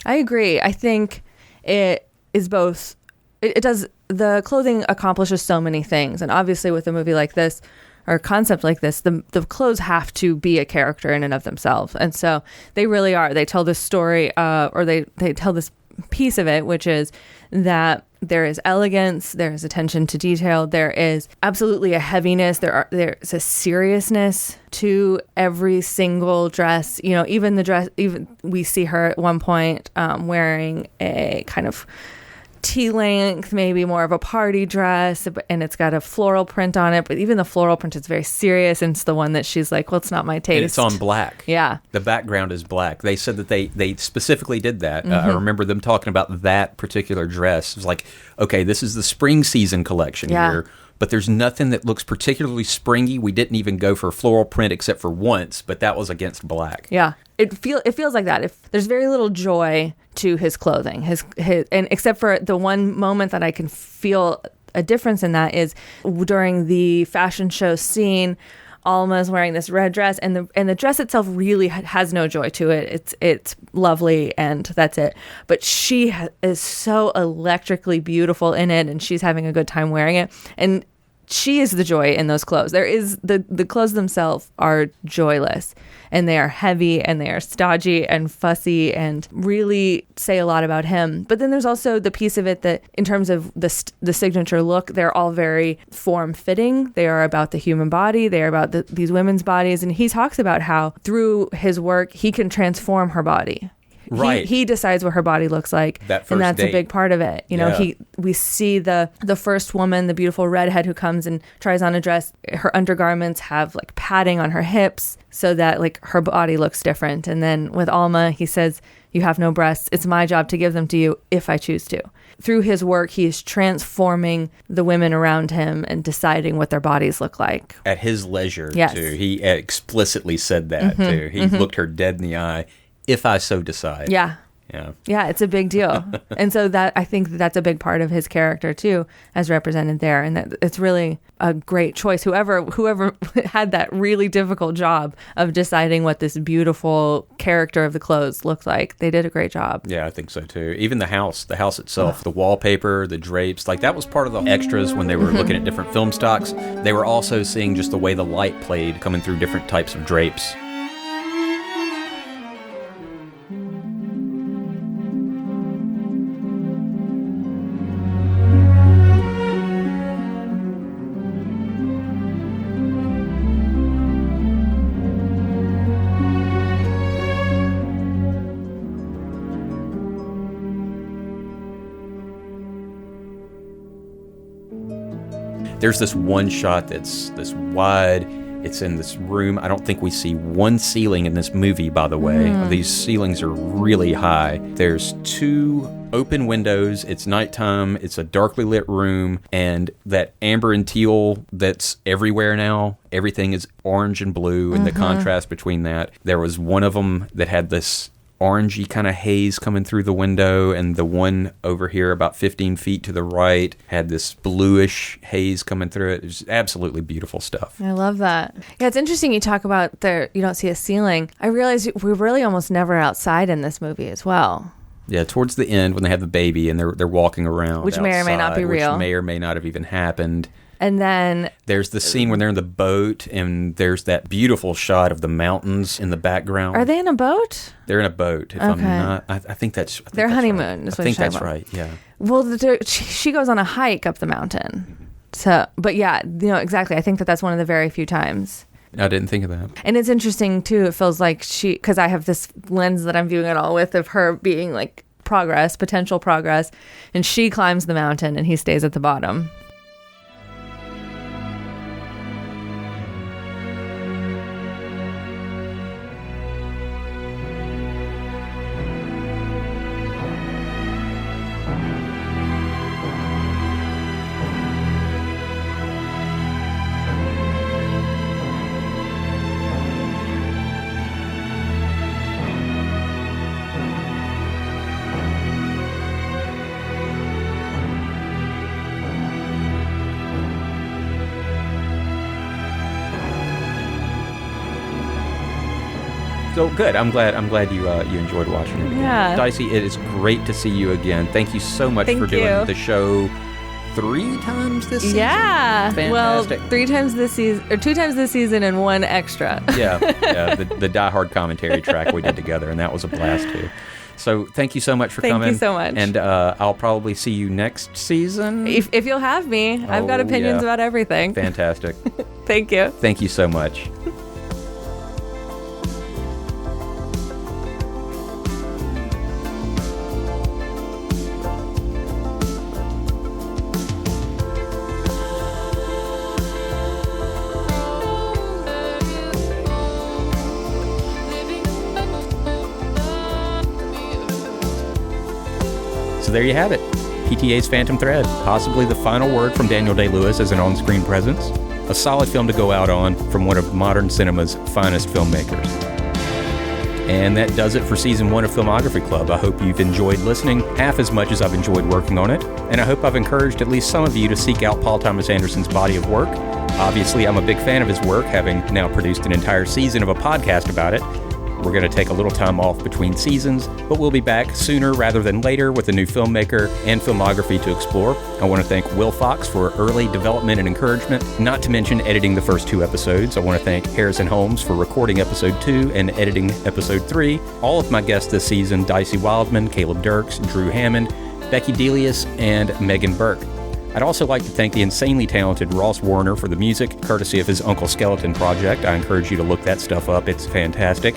I agree. I think it is both... It does. The clothing accomplishes so many things, and obviously, with a movie like this or a concept like this, the clothes have to be a character in and of themselves, and so they really are. They tell this story, or they tell this piece of it, which is that there is elegance, there is attention to detail, there is absolutely a heaviness, there's a seriousness to every single dress. You know, even the dress. Even we see her at one point wearing a kind of T-length, maybe more of a party dress, and it's got a floral print on it, but even the floral print is very serious, and it's the one that she's like, well, it's not my taste. And it's on black. Yeah. The background is black. They said that they specifically did that. I remember them talking about that particular dress. It was like, okay, this is the spring season collection here. but there's nothing that looks particularly springy. We didn't even go for floral print except for once, but that was against black. Yeah. It feels like that. If there's very little joy to his clothing, his and except for the one moment that I can feel a difference in that is during the fashion show scene. Alma's wearing this red dress, and the dress itself really has no joy to it. It's lovely, and that's it. But she is so electrically beautiful in it, and she's having a good time wearing it. And she is the joy in those clothes. There is the clothes themselves are joyless, and they are heavy, and they are stodgy and fussy, and really say a lot about him. But then there's also the piece of it that, in terms of the signature look, they're all very form-fitting. They are about the human body. They are about these women's bodies, and he talks about how through his work he can transform her body. Right. He decides what her body looks like. And that's a big part of it. You know, we see the first woman, the beautiful redhead who comes and tries on a dress. Her undergarments have like padding on her hips so that like her body looks different. And then with Alma, he says, "You have no breasts. It's my job to give them to you if I choose to." Through his work, he is transforming the women around him and deciding what their bodies look like. At his leisure, yes. too. He explicitly said that, too. He looked her dead in the eye. If I so decide. Yeah. Yeah, it's a big deal. And so I think that's a big part of his character too, as represented there. And that it's really a great choice. Whoever had that really difficult job of deciding what this beautiful character of the clothes looked like, they did a great job. Yeah, I think so too. Even the house itself, the wallpaper, the drapes, like that was part of the extras when they were looking at different film stocks. They were also seeing just the way the light played coming through different types of drapes. There's this one shot that's this wide. It's in this room. I don't think we see one ceiling in this movie, by the way. These ceilings are really high. There's 2 open windows. It's nighttime. It's a darkly lit room. And that amber and teal that's everywhere now, everything is orange and blue, and the contrast between that. There was one of them that had this orangey kind of haze coming through the window, and the one over here about 15 feet to the right had this bluish haze coming through it. It was absolutely beautiful stuff. I love that. Yeah, it's interesting you talk about you don't see a ceiling. I realize we're really almost never outside in this movie as well. Yeah, towards the end when they have the baby and they're walking around which may outside, or may not be real. Which may or may not have even happened. And then there's the scene when they're in the boat, and there's that beautiful shot of the mountains in the background. Are they in a boat? They're in a boat. If I'm not, I think that's their honeymoon. Right. I think that's right. Yeah. Well, she goes on a hike up the mountain. So, but yeah, exactly. I think that's one of the very few times. I didn't think of that. And it's interesting too. It feels like because I have this lens that I'm viewing it all with of her being like potential progress, and she climbs the mountain and he stays at the bottom. So good. I'm glad you enjoyed watching it. Yeah. Dycee, it is great to see you again. Thank you so much for doing the show 3 times this season. Yeah. Fantastic. Well, 3 times this season, or 2 times this season, and 1 extra. Yeah. The Die Hard commentary track we did together, and that was a blast too. So thank you so much for coming. Thank you so much. And I'll probably see you next season. If you'll have me. I've got opinions about everything. Fantastic. Thank you. Thank you so much. So there you have it. PTA's Phantom Thread, possibly the final word from Daniel Day-Lewis as an on-screen presence. A solid film to go out on from one of modern cinema's finest filmmakers. And that does it for Season 1 of Filmography Club. I hope you've enjoyed listening half as much as I've enjoyed working on it, and I hope I've encouraged at least some of you to seek out Paul Thomas Anderson's body of work. Obviously, I'm a big fan of his work, having now produced an entire season of a podcast about it. We're going to take a little time off between seasons, but we'll be back sooner rather than later with a new filmmaker and filmography to explore. I want to thank Will Fox for early development and encouragement, not to mention editing the first 2 episodes. I want to thank Harrison Holmes for recording episode 2 and editing episode 3. All of my guests this season, Dycee Wildman, Caleb Dirks, Drew Hammond, Becky Delius, and Megan Burke. I'd also like to thank the insanely talented Ross Warner for the music, courtesy of his Uncle Skeleton project. I encourage you to look that stuff up. It's fantastic.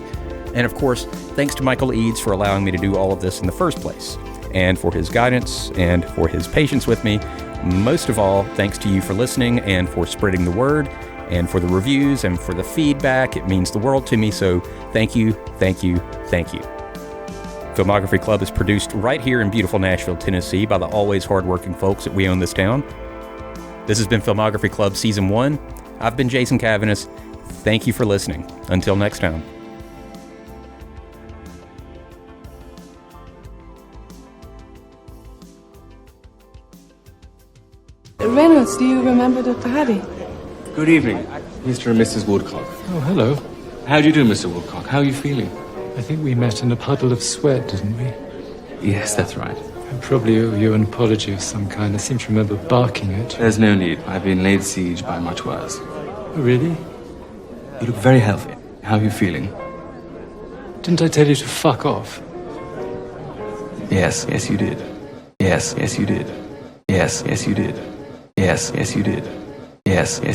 And of course, thanks to Michael Eads for allowing me to do all of this in the first place, and for his guidance and for his patience with me. Most of all, thanks to you for listening and for spreading the word and for the reviews and for the feedback. It means the world to me, so thank you, thank you, thank you. Filmography Club is produced right here in beautiful Nashville, Tennessee by the always hardworking folks at We Own This Town. This has been Filmography Club Season 1. I've been Jason Cavanis. Thank you for listening. Until next time. Reynolds, do you remember Dr. Hardy? Good evening, Mr. and Mrs. Woodcock. Oh, hello. How do you do, Mr. Woodcock? How are you feeling? I think we met in a puddle of sweat, didn't we? Yes, that's right. I probably owe you an apology of some kind. I seem to remember barking at you. There's no need. I've been laid siege by much worse. Oh, really? You look very healthy. How are you feeling? Didn't I tell you to fuck off? Yes, you did. Yes, you did. Yes, you did. Yes, you did. Yes, you